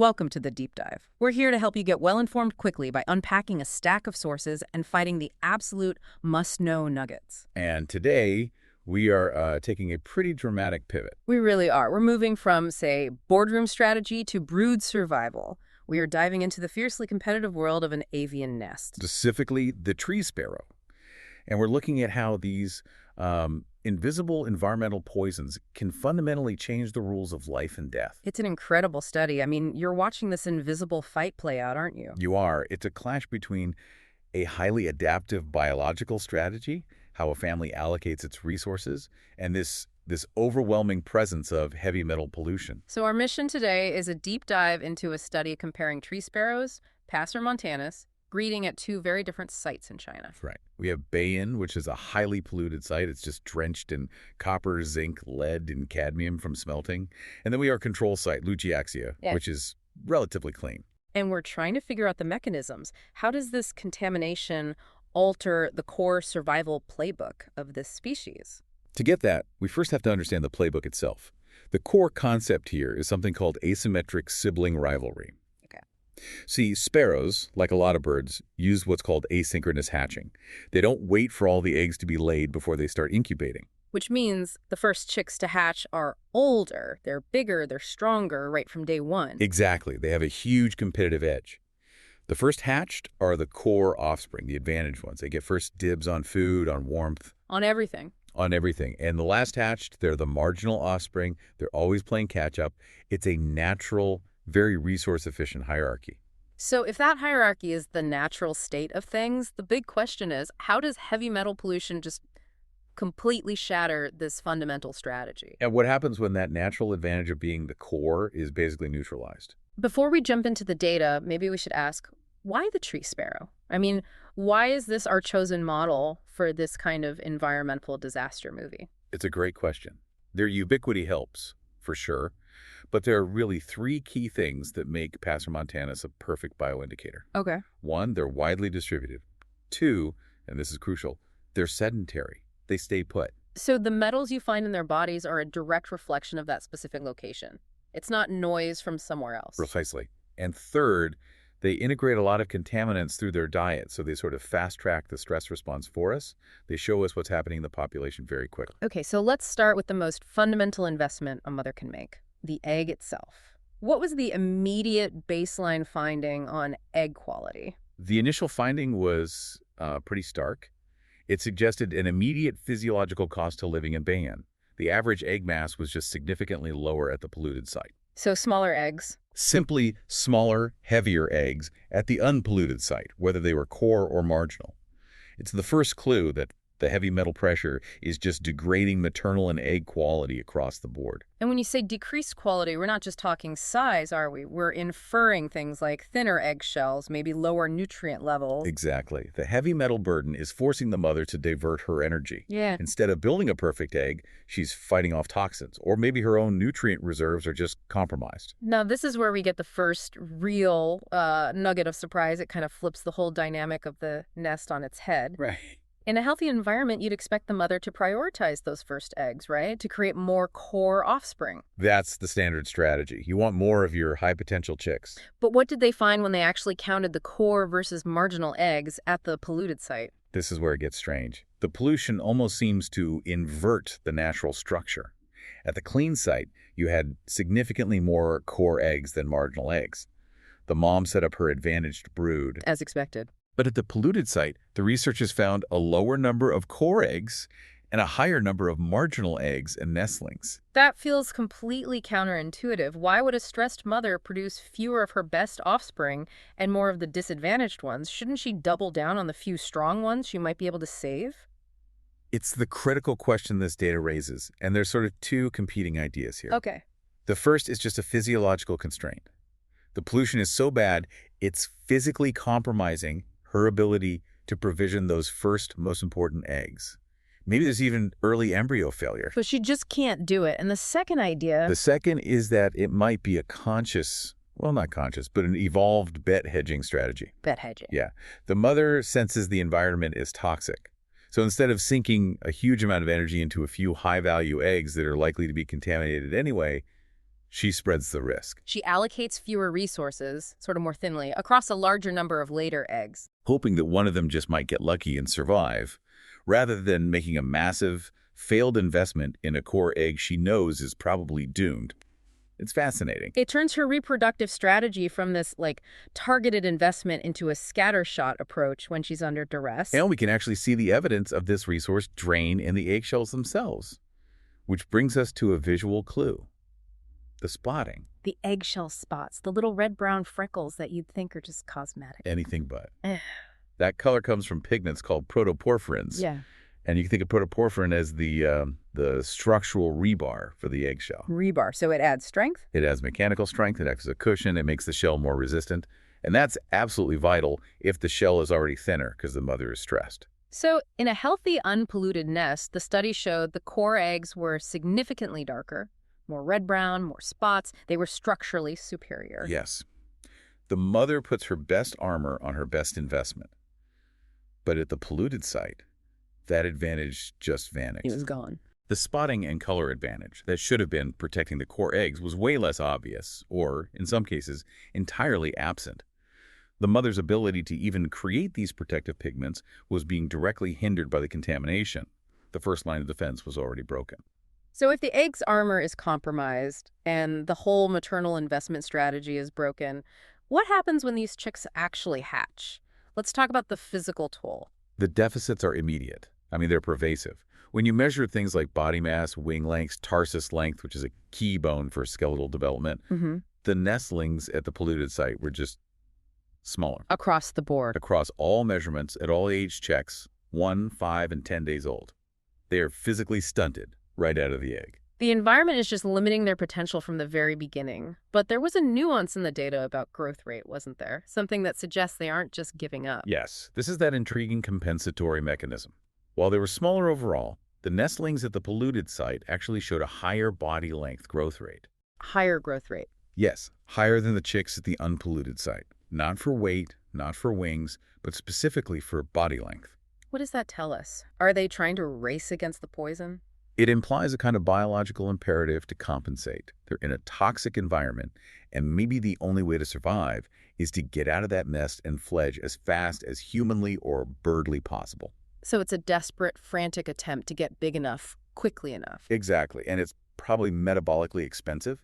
Welcome to the Deep Dive. We're here to help you get well-informed quickly by unpacking a stack of sources and fighting the absolute must-know nuggets. And today, we are taking a pretty dramatic pivot. We really are. We're moving from, say, boardroom strategy to brood survival. We are diving into the fiercely competitive world of an avian nest. Specifically, the tree sparrow. And we're looking at how these invisible environmental poisons can fundamentally change the rules of life and death. It's an incredible study. I mean, you're watching this invisible fight play out, aren't you? You are. It's a clash between a highly adaptive biological strategy, how a family allocates its resources, and this overwhelming presence of heavy metal pollution. So our mission today is a deep dive into a study comparing tree sparrows, Passer montanus, breeding at two very different sites in China. Right. We have Bayan, which is a highly polluted site. It's just drenched in copper, zinc, lead, and cadmium from smelting. And then we have our control site, Lujiaxia, which is relatively clean. And we're trying to figure out the mechanisms. How does this contamination alter the core survival playbook of this species? To get that, we first have to understand the playbook itself. The core concept here is something called asymmetric sibling rivalry. See, sparrows, like a lot of birds, use what's called asynchronous hatching. They don't wait for all the eggs to be laid before they start incubating. Which means the first chicks to hatch are older, they're bigger, they're stronger right from day one. Exactly. They have a huge competitive edge. The first hatched are the core offspring, the advantaged ones. They get first dibs on food, on warmth. On everything. On everything. And the last hatched, they're the marginal offspring. They're always playing catch-up. It's a natural, very resource-efficient hierarchy. So if that hierarchy is the natural state of things, the big question is, how does heavy metal pollution just completely shatter this fundamental strategy? And what happens when that natural advantage of being the core is basically neutralized? Before we jump into the data, maybe we should ask, why the tree sparrow? I mean, why is this our chosen model for this kind of environmental disaster movie? It's a great question. Their ubiquity helps, for sure. But there are really three key things that make Passer montanus a perfect bioindicator. Okay. One, they're widely distributed. Two, and this is crucial, they're sedentary. They stay put. So the metals you find in their bodies are a direct reflection of that specific location. It's not noise from somewhere else. Precisely. And third, they integrate a lot of contaminants through their diet, so they sort of fast-track the stress response for us. They show us what's happening in the population very quickly. Okay, so let's start with the most fundamental investment a mother can make. The egg itself. What was the immediate baseline finding on egg quality? The initial finding was pretty stark. It suggested an immediate physiological cost to living in Bayan. The average egg mass was just significantly lower at the polluted site. So smaller eggs? Simply smaller, heavier eggs at the unpolluted site, whether they were core or marginal. It's the first clue that the heavy metal pressure is just degrading maternal and egg quality across the board. And when you say decreased quality, we're not just talking size, are we? We're inferring things like thinner eggshells, maybe lower nutrient levels. Exactly. The heavy metal burden is forcing the mother to divert her energy. Yeah. Instead of building a perfect egg, she's fighting off toxins, or maybe her own nutrient reserves are just compromised. Now, this is where we get the first real nugget of surprise. It kind of flips the whole dynamic of the nest on its head. Right. In a healthy environment, you'd expect the mother to prioritize those first eggs, right? To create more core offspring. That's the standard strategy. You want more of your high-potential chicks. But what did they find when they actually counted the core versus marginal eggs at the polluted site? This is where it gets strange. The pollution almost seems to invert the natural structure. At the clean site, you had significantly more core eggs than marginal eggs. The mom set up her advantaged brood. As expected. But at the polluted site, the researchers found a lower number of core eggs and a higher number of marginal eggs and nestlings. That feels completely counterintuitive. Why would a stressed mother produce fewer of her best offspring and more of the disadvantaged ones? Shouldn't she double down on the few strong ones she might be able to save? It's the critical question this data raises, and there's sort of two competing ideas here. Okay. The first is just a physiological constraint. The pollution is so bad, it's physically compromising her ability to provision those first, most important eggs. Maybe there's even early embryo failure. But she just can't do it. And the second idea... The second is that it might be a conscious, well, not conscious, but an evolved bet hedging strategy. Bet hedging. Yeah. The mother senses the environment is toxic. So instead of sinking a huge amount of energy into a few high-value eggs that are likely to be contaminated anyway, She spreads the risk, She allocates fewer resources, sort of more thinly, across a larger number of later eggs. hoping that one of them just might get lucky and survive, rather than making a massive, failed investment in a core egg she knows is probably doomed. It's fascinating. It turns her reproductive strategy from this, targeted investment into a scattershot approach when she's under duress. And we can actually see the evidence of this resource drain in the eggshells themselves, which brings us to a visual clue. The spotting. The eggshell spots, the little red-brown freckles that you'd think are just cosmetic. Anything but. Eh. That color comes from pigments called protoporphyrins. Yeah. And you can think of protoporphyrin as the structural rebar for the eggshell. Rebar, so it adds strength? It has mechanical strength, it acts as a cushion, it makes the shell more resistant. And that's absolutely vital if the shell is already thinner because the mother is stressed. So, in a healthy, unpolluted nest, the study showed the core eggs were significantly darker, more red-brown, more spots. They were structurally superior. Yes. The mother puts her best armor on her best investment. But at the polluted site, that advantage just vanished. It was gone. The spotting and color advantage that should have been protecting the core eggs was way less obvious, or, in some cases, entirely absent. The mother's ability to even create these protective pigments was being directly hindered by the contamination. The first line of defense was already broken. So if the egg's armor is compromised and the whole maternal investment strategy is broken, what happens when these chicks actually hatch? Let's talk about the physical toll. The deficits are immediate. I mean, they're pervasive. When you measure things like body mass, wing length, tarsus length, which is a key bone for skeletal development, the nestlings at the polluted site were just smaller. Across the board. Across all measurements at all age checks, 1, 5, and 10 days old. They are physically stunted right out of the egg. The environment is just limiting their potential from the very beginning. But there was a nuance in the data about growth rate, wasn't there? Something that suggests they aren't just giving up. Yes, this is that intriguing compensatory mechanism. While they were smaller overall, the nestlings at the polluted site actually showed a higher body length growth rate. Higher growth rate. Yes, higher than the chicks at the unpolluted site. Not for weight, not for wings, but specifically for body length. What does that tell us? Are they trying to race against the poison? It implies a kind of biological imperative to compensate. They're in a toxic environment, and maybe the only way to survive is to get out of that nest and fledge as fast as humanly or birdly possible. So it's a desperate, frantic attempt to get big enough, quickly enough. Exactly, and it's probably metabolically expensive.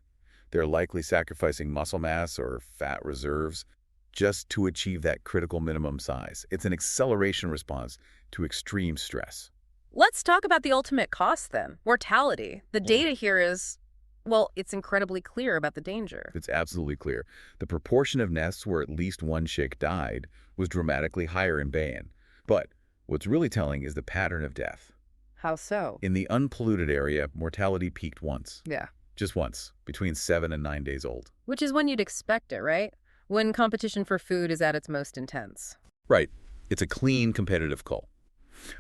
They're likely sacrificing muscle mass or fat reserves just to achieve that critical minimum size. It's an acceleration response to extreme stress. Let's talk about the ultimate cost then, mortality. The data here is, well, it's incredibly clear about the danger. It's absolutely clear. The proportion of nests where at least one chick died was dramatically higher in Bayan. But what's really telling is the pattern of death. How so? In the unpolluted area, mortality peaked once. Yeah. Just once, between 7 and 9 days old. Which is when you'd expect it, right? When competition for food is at its most intense. Right. It's a clean, competitive cull.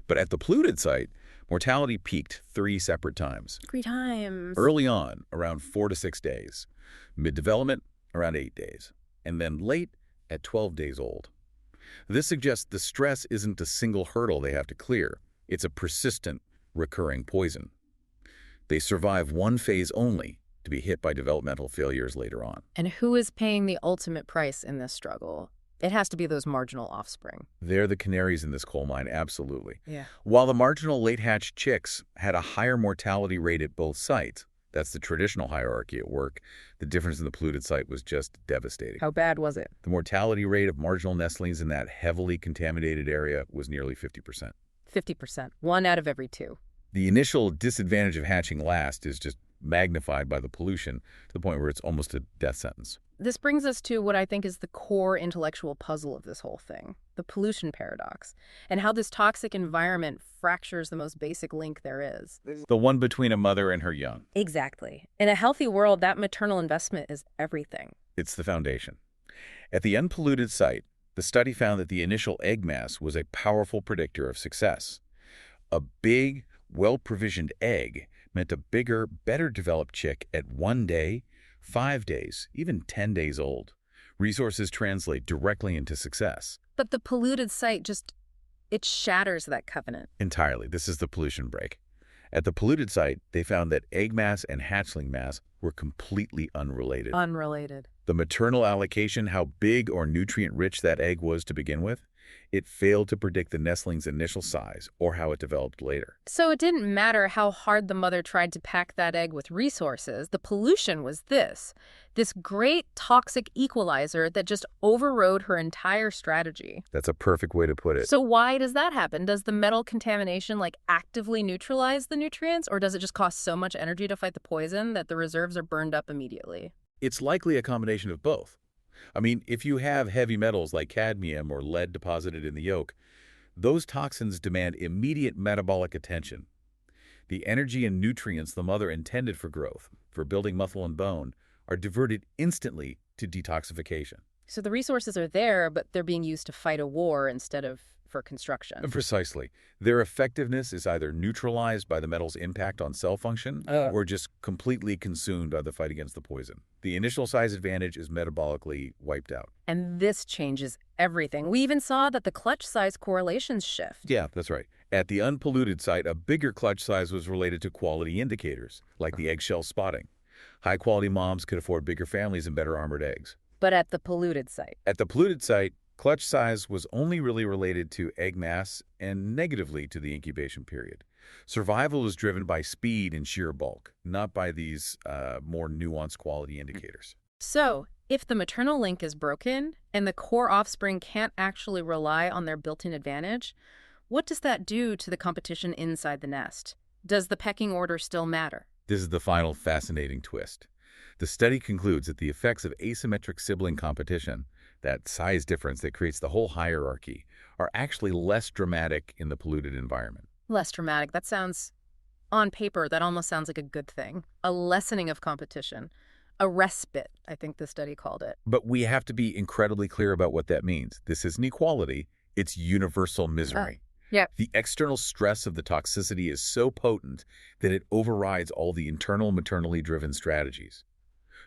But at the polluted site, mortality peaked 3 separate times. 3 times. Early on, around 4 to 6 days. Mid-development, around 8 days. And then late, at 12 days old. This suggests the stress isn't a single hurdle they have to clear. It's a persistent, recurring poison. They survive one phase only to be hit by developmental failures later on. And who is paying the ultimate price in this struggle? It has to be those marginal offspring. They're the canaries in this coal mine, absolutely. Yeah. While the marginal late-hatch chicks had a higher mortality rate at both sites, that's the traditional hierarchy at work, the difference in the polluted site was just devastating. How bad was it? The mortality rate of marginal nestlings in that heavily contaminated area was nearly 50%. 50%. 1 out of every 2. The initial disadvantage of hatching last is just magnified by the pollution to the point where it's almost a death sentence. This brings us to what I think is the core intellectual puzzle of this whole thing, the pollution paradox, and how this toxic environment fractures the most basic link there is. The one between a mother and her young. Exactly. In a healthy world, that maternal investment is everything. It's the foundation. At the unpolluted site, the study found that the initial egg mass was a powerful predictor of success. A big, well-provisioned egg meant a bigger, better-developed chick at 1 day, 5 days, even 10 days old. Resources translate directly into success. But the polluted site it shatters that covenant. Entirely. This is the pollution break. At the polluted site, they found that egg mass and hatchling mass were completely unrelated. Unrelated. The maternal allocation, how big or nutrient-rich that egg was to begin with, it failed to predict the nestling's initial size or how it developed later. So it didn't matter how hard the mother tried to pack that egg with resources. The pollution was this great toxic equalizer that just overrode her entire strategy. That's a perfect way to put it. So why does that happen? Does the metal contamination actively neutralize the nutrients, or does it just cost so much energy to fight the poison that the reserves are burned up immediately? It's likely a combination of both. I mean, if you have heavy metals like cadmium or lead deposited in the yolk, those toxins demand immediate metabolic attention. The energy and nutrients the mother intended for growth, for building muscle and bone, are diverted instantly to detoxification. So the resources are there, but they're being used to fight a war instead of for construction. Precisely. Their effectiveness is either neutralized by the metal's impact on cell function or just completely consumed by the fight against the poison. The initial size advantage is metabolically wiped out. And this changes everything. We even saw that the clutch size correlations shift. Yeah, that's right. At the unpolluted site, a bigger clutch size was related to quality indicators, like the eggshell spotting. High-quality moms could afford bigger families and better armored eggs. But at the polluted site. At the polluted site, clutch size was only really related to egg mass and negatively to the incubation period. Survival was driven by speed and sheer bulk, not by these more nuanced quality indicators. So, if the maternal link is broken and the core offspring can't actually rely on their built-in advantage, what does that do to the competition inside the nest? Does the pecking order still matter? This is the final fascinating twist. The study concludes that the effects of asymmetric sibling competition, that size difference that creates the whole hierarchy, are actually less dramatic in the polluted environment. Less dramatic. That sounds, on paper, that almost sounds like a good thing. A lessening of competition. A respite, I think the study called it. But we have to be incredibly clear about what that means. This isn't equality, it's universal misery. Yep. The external stress of the toxicity is so potent that it overrides all the internal maternally driven strategies.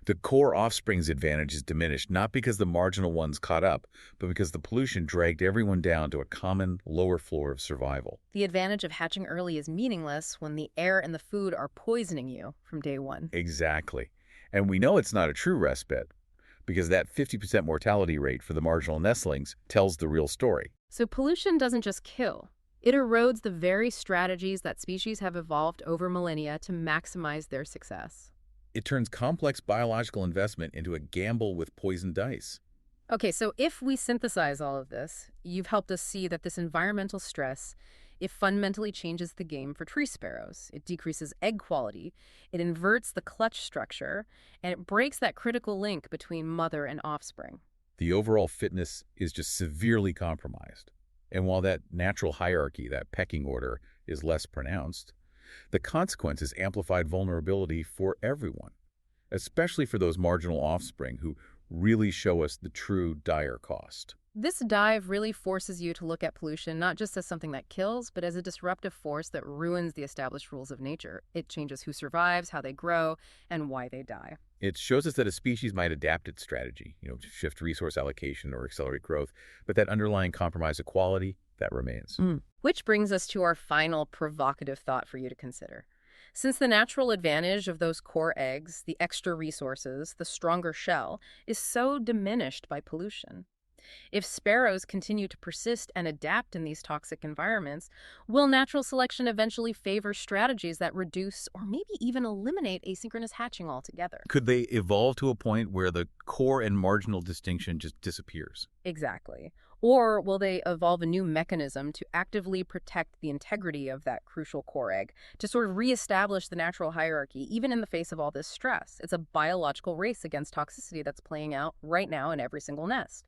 The core offspring's advantage is diminished not because the marginal ones caught up, but because the pollution dragged everyone down to a common lower floor of survival. The advantage of hatching early is meaningless when the air and the food are poisoning you from day one. Exactly. And we know it's not a true respite because that 50% mortality rate for the marginal nestlings tells the real story. So pollution doesn't just kill. It erodes the very strategies that species have evolved over millennia to maximize their success. It turns complex biological investment into a gamble with poisoned dice. Okay, so if we synthesize all of this, you've helped us see that this environmental stress, it fundamentally changes the game for tree sparrows. It decreases egg quality, it inverts the clutch structure, and it breaks that critical link between mother and offspring. The overall fitness is just severely compromised. And while that natural hierarchy, that pecking order, is less pronounced, the consequence is amplified vulnerability for everyone, especially for those marginal offspring who really show us the true dire cost. This dive really forces you to look at pollution not just as something that kills, but as a disruptive force that ruins the established rules of nature. It changes who survives, how they grow, and why they die. It shows us that a species might adapt its strategy, to shift resource allocation or accelerate growth, but that underlying compromise of quality, that remains. Which brings us to our final provocative thought for you to consider. Since the natural advantage of those core eggs, the extra resources, the stronger shell, is so diminished by pollution, if sparrows continue to persist and adapt in these toxic environments, will natural selection eventually favor strategies that reduce or maybe even eliminate asynchronous hatching altogether? Could they evolve to a point where the core and marginal distinction just disappears? Exactly. Or will they evolve a new mechanism to actively protect the integrity of that crucial core egg, to sort of reestablish the natural hierarchy, even in the face of all this stress? It's a biological race against toxicity that's playing out right now in every single nest.